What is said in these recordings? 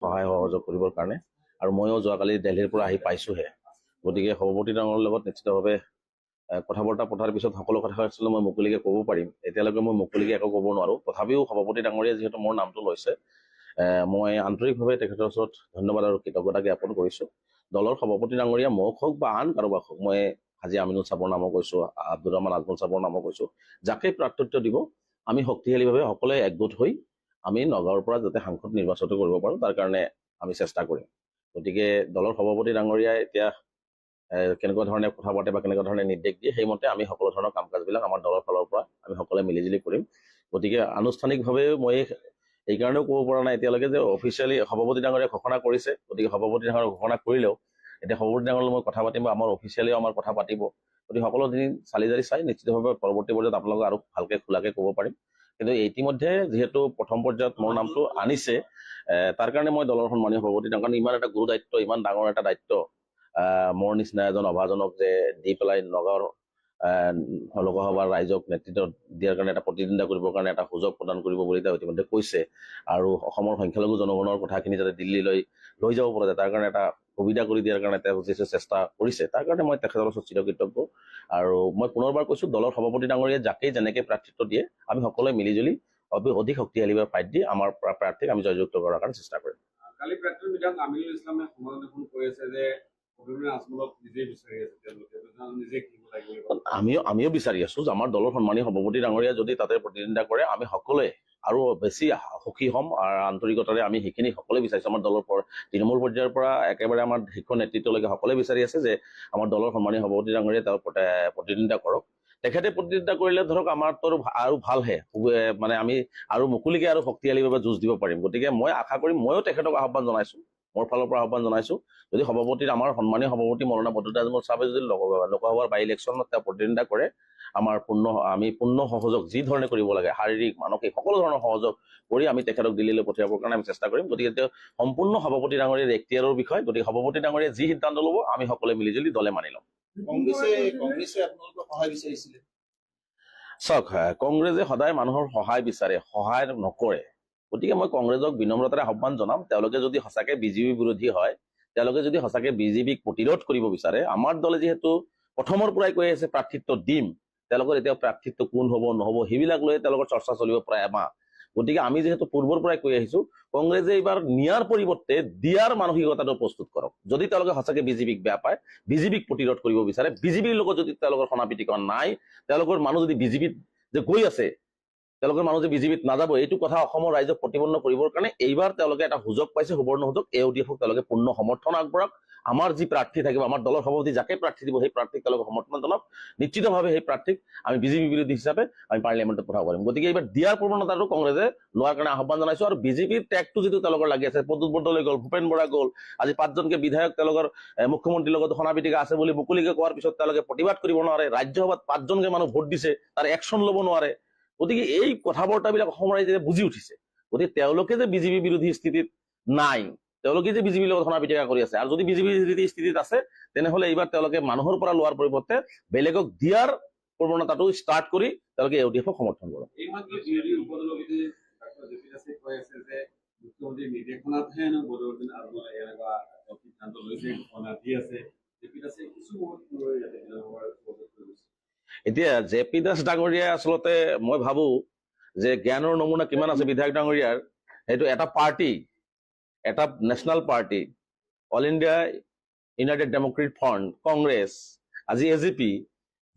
সহায় সহযোগ কৰিবৰ কাৰণে আৰু ময়ো যোৱাকালি দিল্লীৰ পৰা আহি পাইছোহে। গতিকে সভাপতি ডাঙৰৰ লগত নিশ্চিতভাৱে কথা বতৰা পতাৰ পিছত সকলো কথা আচলতে মই মুকলিকে ক'ব পাৰিম। এতিয়ালৈকে মই মুকলিকে একো ক'ব নোৱাৰো। তথাপিও সভাপতি ডাঙৰীয়া যিহেতু মোৰ নামটো লৈছে, মই আন্তৰিকভাৱে তেখেতৰ ওচৰত ধন্যবাদ আৰু কৃতজ্ঞতা জ্ঞাপন কৰিছো। দলৰ সভাপতি ডাঙৰীয়া মোক হওক বা আন কাৰোবাক হওক, মই হাজী আমিনুল চাবৰ নামো কৈছো, আব্দুৰ ৰহমান আজমল চাবৰ নামো কৈছো, যাকে প্ৰাৰ্থিত্ব দিব আমি শক্তিশালীভাৱে সকলোৱে একগোট হৈ আমি নগাঁৱৰ পৰা যাতে সাংসদ নিৰ্বাচিত কৰিব পাৰো তাৰ কাৰণে আমি চেষ্টা কৰিম। গতিকে দলৰ সভাপতি ডাঙৰীয়াই এতিয়া কেনেকুৱা ধৰণে কথা পাতে বা কেনেকুৱা ধৰণে নিৰ্দেশ দিয়ে, সেইমতে আমি সকলো ধৰণৰ কাম কাজবিলাক আমাৰ দলৰ ফালৰ পৰা আমি সকলোৱে মিলিজুলি কৰিম। গতিকে আনুষ্ঠানিকভাৱে মই এইকাৰণেও ক'ব পৰা নাই এতিয়ালৈকে যে অফিচিয়েলি সভাপতি ডাঙৰীয়াই ঘোষণা কৰিছে। গতিকে সভাপতি ডাঙৰীয়াই ঘোষণা কৰিলেও এতিয়া সভাপতি ডাঙৰীয়াৰ মই কথা পাতিম বা আমাৰ অফিচিয়েলিও আমাৰ কথা পাতিব। গতিকে সকলোখিনি চালি জাৰি চাই নিশ্চিতভাৱে পৰৱৰ্তী পৰ্যায়ত আপোনালোকক আৰু ভালকে খোলাকে ক'ব পাৰিম। কিন্তু ইতিমধ্যে যিহেতু প্ৰথম পৰ্যায়ত মোৰ নামটো আনিছে, তাৰ কাৰণে মই দলৰ সন্মানীয় সভাপতি ডাঙৰীয়াক ইমান এটা গুৰু দায়িত্ব, ইমান ডাঙৰ এটা দায়িত্ব মোৰ নিচিনা এজন অভাজনক যে দি পেলাই নগাঁৱৰ লোকসভাৰ ৰাইজক নেতৃত্ব দিয়াৰ কাৰণে এটা প্ৰতিদ্বন্দ্বিতা কৰিবৰ কাৰণে এটা সুযোগ প্ৰদান কৰিব বুলি তেওঁ ইতিমধ্যে কৈছে। আৰু অসমৰ সংখ্যালঘু জনগণৰ কথাখিনি যাতে দিল্লীলৈ লৈ যাব পৰা যায় তাৰ কাৰণে এটা সুবিধা কৰি দিয়াৰ কাৰণে তেওঁ যি চেষ্টা কৰিছে, তাৰ কাৰণে মই তেখেতৰ ওচৰত চিৰকৃতজ্ঞ। আৰু মই পুনৰবাৰ কৈছো, দলৰ সভাপতি ডাঙৰীয়া যাকেই যেনেকে প্ৰাৰ্থিত্ব দিয়ে আমি সকলোৱে মিলিজুলি অধিক শক্তিশালীভাৱে ফাইট দি আমাৰ প্ৰাৰ্থীক আমি জয়যুক্ত কৰাৰ কাৰণে চেষ্টা কৰিম। কালি প্ৰাক্তন বিধায়ক আমিনুল ইছলামে সমাধান এখন কৈ আছে যে আজমলক নিজে বিচাৰি আছে, তেওঁলোকে নিজে কিনিব লাগিব। আমিও বিচাৰি আছো যে আমাৰ দলৰ সন্মানীয় সভাপতি ডাঙৰীয়া যদি তাতে প্ৰতিদ্বন্দ্বিতা কৰে আমি সকলোৱে আৰু বেছি সুখী হ'ম আৰু আন্তৰিকতাৰে আমি সেইখিনি সকলোৱে বিচাৰিছো। আমাৰ দলৰ তৃণমূল পৰ্যায়ৰ পৰা একেবাৰে আমাৰ শীৰ্ষ নেতৃত্বলৈকে সকলোৱে বিচাৰি আছে যে আমাৰ দলৰ সন্মানীয় সভাপতি ডাঙৰীয়া তেওঁ প্ৰতিদ্বন্দ্বিতা কৰক। তেখেতে প্ৰতিদ্বন্দ্বিতা কৰিলে ধৰক আমাৰতো আৰু ভালহে, মানে আমি আৰু মুকলিকে আৰু শক্তিশালীভাৱে যুঁজ দিব পাৰিম। গতিকে মই আশা কৰিম, ময়ো তেখেতক আহ্বান জনাইছো, মোৰ ফালৰ পৰা আহ্বান জনাইছো, যদি সভাপতিৰ আমাৰ সন্মানীয় সভাপতি মৌলানা বদৰুদ্দিন আজমল চাহাবে যদি লোকসভাৰ বাই ইলেকশ্যনত তেওঁ প্ৰতিদ্বন্দ্বিতা কৰে, আমি পূৰ্ণ সহযোগ যি ধৰণে কৰিব লাগে, শাৰীৰিক মানসিক সকলো ধৰণৰ সহযোগ কৰি আমি তেখেতক দিল্লীলৈ পঠিয়াবৰ কাৰণে আমি চেষ্টা কৰিম। গতিকে তেওঁ সম্পূৰ্ণ সভাপতি ডাঙৰীয়াৰ এখতিয়াৰৰ বিষয়। গতিকে সভাপতি ডাঙৰীয়াই যি সিদ্ধান্ত ল'ব আমি সকলোৱে মিলিজুলি দলে মানি ল'ম। চাওক, কংগ্ৰেছে সদায় মানুহৰ সহায় বিচাৰে, সহায় নকৰে। গতিকে মই কংগ্ৰেছক বিনম্ৰতাৰে আহ্বান জনাম, তেওঁলোকে যদি সঁচাকে বিজেপি বিৰোধী হয়, তেওঁলোকে যদি সঁচাকে বিজেপিক প্ৰতিৰোধ কৰিব বিচাৰে, আমাৰ দলে যিহেতু প্ৰথমৰ পৰাই কৈ আছে প্ৰাৰ্থিত্ব দিম, তেওঁলোকৰ এতিয়া প্ৰাৰ্থিত্ব কোন হব নহব সেইবিলাক লৈ তেওঁলোকৰ চৰ্চা চলিব প্ৰায় এমাহ। গতিকে আমি যিহেতু পূৰ্বৰ পৰাই কৈ আহিছো, কংগ্ৰেছে এইবাৰ নিয়াৰ পৰিৱৰ্তে দিয়াৰ মানসিকতাটো প্ৰস্তুত কৰক। যদি তেওঁলোকে সঁচাকে বিজেপিক বেয়া পায়, বিজেপিক প্ৰতিৰোধ কৰিব বিচাৰে, বিজেপিৰ লগত যদি তেওঁলোকৰ সমাপিতিকৰণ নাই, তেওঁলোকৰ মানুহ যদি বিজেপিত যে গৈ আছে, তেওঁলোকৰ মানুহ যে বিজেপিত নাযাব, এইটো কথা অসমৰ ৰাইজক প্ৰতিপন্ন কৰিবৰ কাৰণে এইবাৰ তেওঁলোকে এটা সুযোগ পাইছে, সুবৰ্ণ সুযোগ। ইউডিএফক তেওঁলোকে পূৰ্ণ সমৰ্থন আগবঢ়াওক। আমাৰ যি প্ৰাৰ্থী থাকিব, আমাৰ দলৰ সভাপতি যাকে প্ৰাৰ্থী দিব, সেই প্ৰাৰ্থীক তেওঁলোকে সমৰ্থন জনাওক। নিশ্চিতভাৱে সেই প্ৰাৰ্থীক আমি বিজেপি বিৰোধী হিচাপে আমি পাৰ্লিয়ামেণ্টত পঠাব পাৰিম। গতিকে এইবাৰ দিয়াৰ প্ৰৱণতাটো কংগ্ৰেছে লোৱাৰ কাৰণে আহ্বান জনাইছো। আৰু বিজেপিৰ টেগটো যিটো তেওঁলোকৰ লাগি আছে, প্ৰদ্যুৎ বৰদলৈ গ'ল, ভূপেন বৰা গ'ল, আজি 5জনকে বিধায়ক তেওঁলোকৰ মুখ্যমন্ত্ৰীৰ লগত সনাপিটিকা আছে বুলি মুকলিকে কোৱাৰ পিছত তেওঁলোকে প্ৰতিবাদ কৰিব নোৱাৰে। ৰাজ্যসভাত 5জনকে মানুহ ভোট দিছে, তাৰ একশ্যন ল'ব নোৱাৰে। গতিকে এই কথা বৰ্তাবিলাক অসমৰ ৰাইজে বুজি উঠিছে। গতিকে তেওঁলোকে যে বিজেপি বিৰোধী স্থিতিত নাই, তেওঁলোকে যে বিজেপিৰ লগত সনাপিটিকা কৰি আছে, আৰু যদি বিজেপি বিৰোধী স্থিতিত আছে, তেনেহলে এইবাৰ তেওঁলোকে মানুহৰ পৰা লোৱাৰ পৰিৱৰ্তে বেলেগক দিয়াৰ প্ৰৱণতাটো ষ্টাৰ্ট কৰি তেওঁলোকে ইউডিএফক সমৰ্থন কৰে। এতিয়া জে পি দাস ডাঙৰীয়াই আচলতে মই ভাবো যে জ্ঞানৰ নমুনা কিমান আছে বিধায়ক ডাঙৰীয়াৰ, সেইটো এটা পাৰ্টি, এটা national party, all India United democratic front, Congress, আজি এজিপি,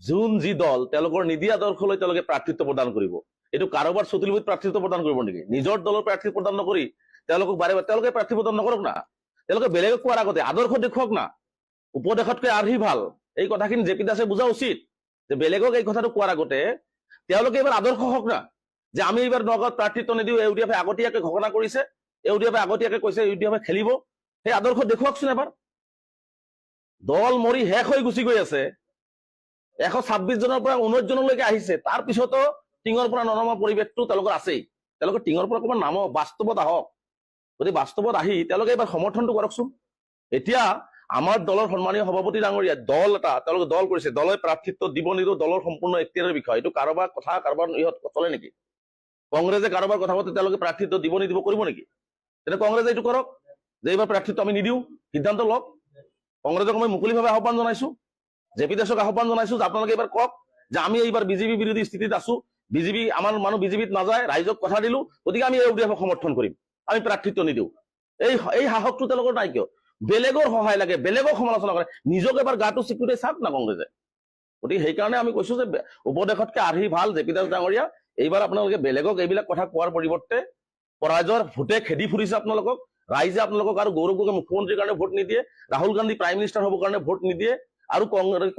যোন যি দল তেওঁলোকৰ নিদি আদৰ্শলৈ তেওঁলোকে প্ৰাৰ্থিত্ব প্ৰদান কৰিব। এইটো কাৰোবাৰ চতুলিবত প্ৰাৰ্থিত্ব প্ৰদান কৰিব নেকি? নিজৰ দলৰ প্ৰাৰ্থী প্ৰদান নকৰি তেওঁলোকক বাৰে বাৰে তেওঁলোকে প্ৰাৰ্থী প্ৰদান নকৰক না। তেওঁলোকে বেলেগক কোৱাৰ আগতে আদৰ্শ দেখুৱাওক না। উপদেশতকৈ আৰ্হি ভাল, এই কথাখিনি জে পি দাসে বুজা উচিত যে বেলেগক এই কথাটো কোৱাৰ আগতে তেওঁলোকে এইবাৰ আদৰ্শ হওক না, যে আমি এইবাৰ নগাঁৱত প্ৰাৰ্থিত্ব নিদিওঁ। ইউডিএফে আগতীয়াকৈ ঘোষণা কৰিছে, ইউডিএফে আগতীয়াকৈ কৈছে ইউডিএফে খেলিব। সেই আদৰ্শ দেখুৱাওকচোন এবাৰ। দল মৰি শেষ হৈ গুচি গৈ আছে, 126 জনৰ পৰা 19 জনলৈকে আহিছে, তাৰ পিছতো টিঙৰ পৰা ননমা পৰিৱেশটো তেওঁলোকৰ আছেই। তেওঁলোকে টিঙৰ পৰা অকণমান নামক, বাস্তৱত আহক। গতিকে বাস্তৱত আহি তেওঁলোকে এইবাৰ সমৰ্থনটো কৰকচোন। এতিয়া আমাৰ দলৰ সন্মানীয় সভাপতি ডাঙৰীয়া দল এটা তেওঁলোকে দল কৰিছে, দলে প্ৰাৰ্থিত্ব দিব নিদিব দলৰ সম্পূৰ্ণ এখতিয়াৰৰ বিষয়। এইটো কাৰোবাৰ কথা কাৰোবাৰ ইহঁত চলে নেকি? কংগ্ৰেছে কাৰোবাৰ কথা পাতে তেওঁলোকে প্ৰাৰ্থিত্ব দিব নিদিব কৰিব নেকি? তেনে কংগ্ৰেছে এইটো কৰক। যে এইবাৰ প্ৰাৰ্থিত্ব আমি নিদিওঁ, সিদ্ধান্ত লওক। কংগ্ৰেছক মই মুকলিভাৱে আহ্বান জনাইছো, জে পি দাসক আহ্বান জনাইছো যে আপোনালোকে এইবাৰ কওক যে আমি এইবাৰ বিজেপি বিৰোধী স্থিতিত আছো, বিজেপি আমাৰ মানুহ বিজেপিত নাযায়, ৰাইজক কথা দিলো, গতিকে আমি ইউডিএফক সমৰ্থন কৰিম, আমি প্ৰাৰ্থিত্ব নিদিওঁ। এই সাহসটো তেওঁলোকৰ নাই কিয়? বেলেগৰ সহায় লাগে, বেলেগক সমালোচনা কৰে, নিজক এবাৰ গাটো চিকুটাই চাওক না কংগ্ৰেছে। গতিকে সেইকাৰণে আমি কৈছো যে উপদেশতকে আৰ্হি ভাল জে পি দাস ডাঙৰীয়া, এইবাৰ আপোনালোকে বেলেগক এইবিলাক কথা কোৱাৰ পৰিৱৰ্তে পৰাজয়ৰ ভোটে খেদি ফুৰিছে আপোনালোকক। ৰাইজে আপোনালোকক আৰু গৌৰৱ গগৈ মুখ্যমন্ত্ৰীৰ কাৰণে ভোট নিদিয়ে, ৰাহুল গান্ধী প্ৰাইম মিনিষ্টাৰ হ'বৰ কাৰণে ভোট নিদিয়ে, আৰু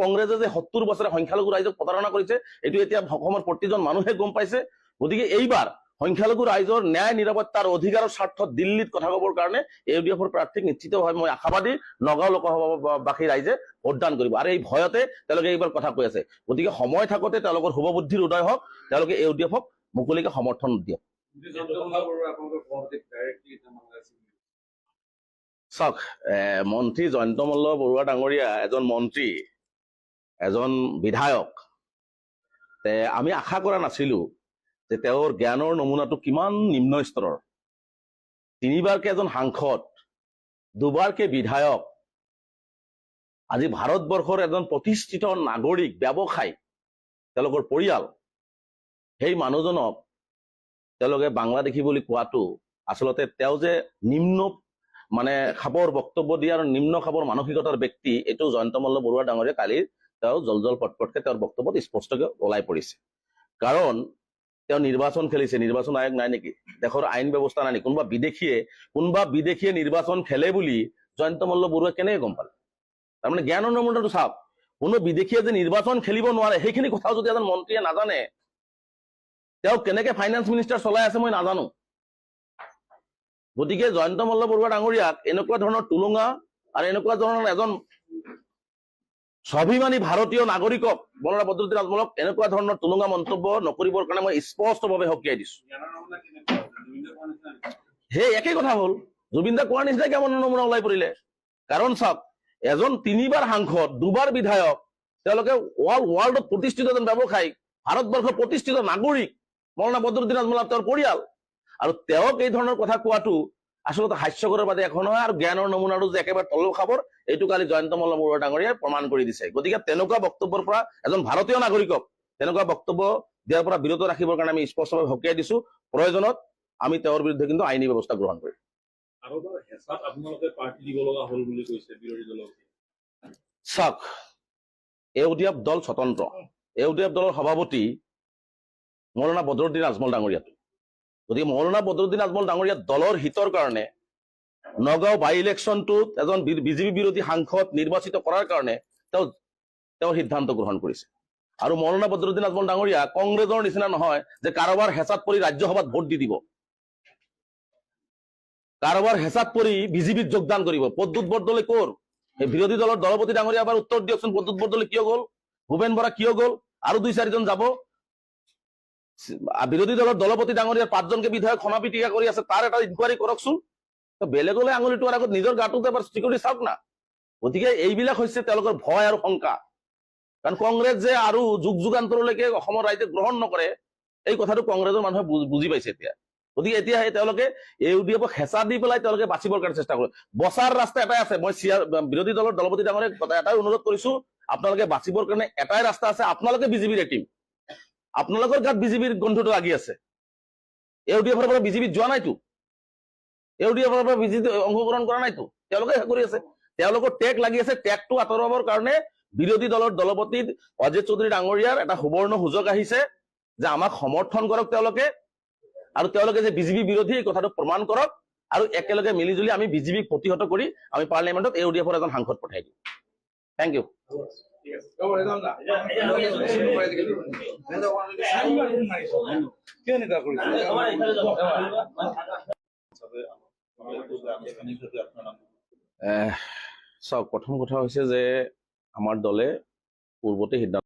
কংগ্ৰেছে যে 70 বছৰে সংখ্যালঘু ৰাইজক প্ৰতাৰণা কৰিছে এইটো এতিয়া অসমৰ প্ৰতিজন মানুহে গম পাইছে। গতিকে এইবাৰ সংখ্যালঘু ৰাইজৰ ন্যায় নিৰাপত্তাৰ অধিকাৰৰ স্বাৰ্থত দিল্লীত কথা ক'বৰ কাৰণে ইউডিএফৰ প্ৰাৰ্থীক নিশ্চিতভাৱে মই আশাবাদী নগাঁও লোকসভাবাসী ৰাইজে ভোটদান কৰিব, আৰু এই ভয়তে তেওঁলোকে এইবাৰ কথা কৈ আছে। গতিকে সময় থাকোতে তেওঁলোকৰ শুভবুদ্ধিৰ উদয় হওক, তেওঁলোকে ইউডিএফক মুকলিকে সমৰ্থন দিয়ক। চাওক, মন্ত্ৰী জয়ন্ত মল্ল বৰুৱা ডাঙৰীয়া এজন মন্ত্ৰী, এজন বিধায়ক, আমি আশা কৰা নাছিলো যে তেওঁৰ জ্ঞানৰ নমুনাটো কিমান নিম্ন স্তৰৰ। 3বাৰকে এজন সাংসদ, 2বাৰকে বিধায়ক, আজি ভাৰতবৰ্ষৰ এজন প্ৰতিষ্ঠিত নাগৰিক, ব্যৱসায়ী, তেওঁলোকৰ পৰিয়াল, সেই মানুহজনক তেওঁলোকে বাংলাদেশী বুলি কোৱাটো আচলতে তেওঁ যে নিম্ন খাবৰ বক্তব্য দিয়ে আৰু নিম্ন খাবৰ মানসিকতাৰ ব্যক্তি, এইটো জয়ন্ত মল্ল বৰুৱা ডাঙৰীয়া কালি তেওঁ জল পটপটকে তেওঁৰ বক্তব্যত স্পষ্টকৈ ওলাই পৰিছে। কাৰণ তেওঁ নিৰ্বাচন খেলিছে, নিৰ্বাচন আয়োগ নাই নেকি, দেশৰ আইন ব্যৱস্থা নাই নেকি, কোনোবা বিদেশীয়ে নিৰ্বাচন খেলে বুলি জয়ন্ত মল্ল বৰুৱাই কেনেকৈ গম পালে? তাৰমানে জ্ঞানৰ নমুনাটো চাওক, কোনো বিদেশীয়ে যে নিৰ্বাচন খেলিব নোৱাৰে সেইখিনি কথাও যদি এজন মন্ত্ৰীয়ে নাজানে, তেওঁ কেনেকে ফাইনেন্স মিনিষ্টাৰ চলাই আছে মই নাজানো। গতিকে জয়ন্ত মল্ল বৰুৱা ডাঙৰীয়াক এনেকুৱা ধৰণৰ টুলুঙা আৰু এনেকুৱা ধৰণৰ এজন স্বাভিমানী ভাৰতীয় নাগৰিকক মৌলানা বদৰুদ্দিন আজমলক এনেকুৱা ধৰণৰ টুলুঙা মন্তব্য নকৰিবৰ কাৰণে মই স্পষ্টভাৱে সকীয়াই দিছো। সেই একেই কথা হ'ল, জুবিন দা কোৱাৰ নিচিনাই কেমন নমুনা ওলাই পৰিলে। কাৰণ চাওক, এজন 3বাৰ সাংসদ, 2বাৰ বিধায়ক, তেওঁলোকে ৱৰ্ল্ডত প্ৰতিষ্ঠিত এজন ব্যৱসায়ী, ভাৰতবৰ্ষৰ প্ৰতিষ্ঠিত নাগৰিক মৌলানা বদৰুদ্দিন আজমল তেওঁৰ পৰিয়াল, আৰু তেওঁক এই ধৰণৰ কথা কোৱাটো আচলতে হাস্যকৰৰ বাদে একো নহয়। আৰু জ্ঞানৰ নমুনাটো যে একেবাৰে তল খাবৰ, এইটো কালি জয়ন্ত মল্ল বৰুৱা ডাঙৰীয়াই প্ৰমাণ কৰি দিছে। গতিকে তেনেকুৱা বক্তব্যৰ পৰা এজন ভাৰতীয় নাগৰিকক তেনেকুৱা বক্তব্য দিয়াৰ পৰা বিৰত ৰাখিবৰ কাৰণে আমি স্পষ্টভাৱে সকীয়াই দিছো। প্ৰয়োজনত আমি তেওঁৰ বিৰুদ্ধে কিন্তু আইনী ব্যৱস্থা গ্ৰহণ কৰিম। চাওক, ইউডিএফ দল স্বতন্ত্ৰ, ইউডিএফ দলৰ সভাপতি মৌলানা বদৰুদ্দিন আজমল ডাঙৰীয়াটো। গতিকে মৌলানা বদৰুদ্দিন আজমল ডাঙৰীয়া দলৰ হিতৰ কাৰণে নগাঁও বাই ইলেকশ্যনটোত এজন বিজেপি বিৰোধী সাংসদ নিৰ্বাচিত কৰাৰ কাৰণে তেওঁ সিদ্ধান্ত গ্ৰহণ কৰিছে। আৰু মৌলানা বদৰুদ্দিন আজমল ডাঙৰীয়া কংগ্ৰেছৰ নিচিনা নহয় যে কাৰোবাৰ হেঁচাত পৰি ৰাজ্যসভাত ভোট দি দিব, কাৰোবাৰ হেঁচাত পৰি বিজেপিত যোগদান কৰিব। প্ৰদ্যুৎ বৰদলৈ ক'ৰ? এই বিৰোধী দলৰ দলপতি ডাঙৰীয়া এবাৰ উত্তৰ দিয়কচোন, প্ৰদ্যুৎ বৰদলৈ কিয় গ'ল? ভূপেন বৰা কিয় গ'ল? আৰু 2-4জন যাব। বিৰোধী দলৰ দলপতি ডাঙৰীয়াৰ 5জনকে বিধায়ক সমাপিটিকা কৰি আছে, তাৰ এটা ইনকুৱাৰী কৰকচোন। বেলেগলৈ আঙুলি তোৱাৰ আগত নিজৰ গাটোত এবাৰ চিকিউৰিটি চাওক না। গতিকে এইবিলাক হৈছে তেওঁলোকৰ ভয় আৰু শংকা। কাৰণ কংগ্ৰেছ যে আৰু যুগ যুগান্তৰলৈকে অসমৰ ৰাইজে গ্ৰহণ নকৰে, এই কথাটো কংগ্ৰেছৰ মানুহে বুজি পাইছে এতিয়া। গতিকে এতিয়া তেওঁলোকে ইউডিএফক হেঁচা দি পেলাই তেওঁলোকে বাচিবৰ কাৰণে চেষ্টা কৰে। বচাৰ ৰাস্তা এটাই আছে। মই বিৰোধী দলৰ দলপতি ডাঙৰীয়াক এটাই অনুৰোধ কৰিছো, আপোনালোকে বাচিবৰ কাৰণে এটাই ৰাস্তা আছে, আপোনালোকে বিজেপিৰ টিম, আপোনালোকৰ গাত বিজেপিৰ গন্ধটো লাগি আছে। ইউডিএফৰ পৰা বিজেপিত যোৱা নাইতো, ইউডিএফৰ পৰা বিজেপিত অংশগ্ৰহণ কৰা নাইতো, তেওঁলোকে কৰি আছে। তেওঁলোকৰ টেগ লাগি আছে। টেগটো আঁতৰাবৰ কাৰণে বিৰোধী দলৰ দলপতি অজিত চৌধুৰী ডাঙৰীয়াৰ এটা সুবৰ্ণ সুযোগ আহিছে যে আমাক সমৰ্থন কৰক তেওঁলোকে, আৰু তেওঁলোকে যে বিজেপি বিৰোধী এই কথাটো প্ৰমাণ কৰক, আৰু একেলগে মিলিজুলি আমি বিজেপিক প্ৰতিহত কৰি আমি পাৰ্লিয়ামেণ্টত ইউডিএফৰ এজন সাংসদ পঠাই দিম। Thank you. চাওক, প্ৰথম কথা হৈছে যে আমাৰ দলে পূৰ্বতে সিদ্ধান্ত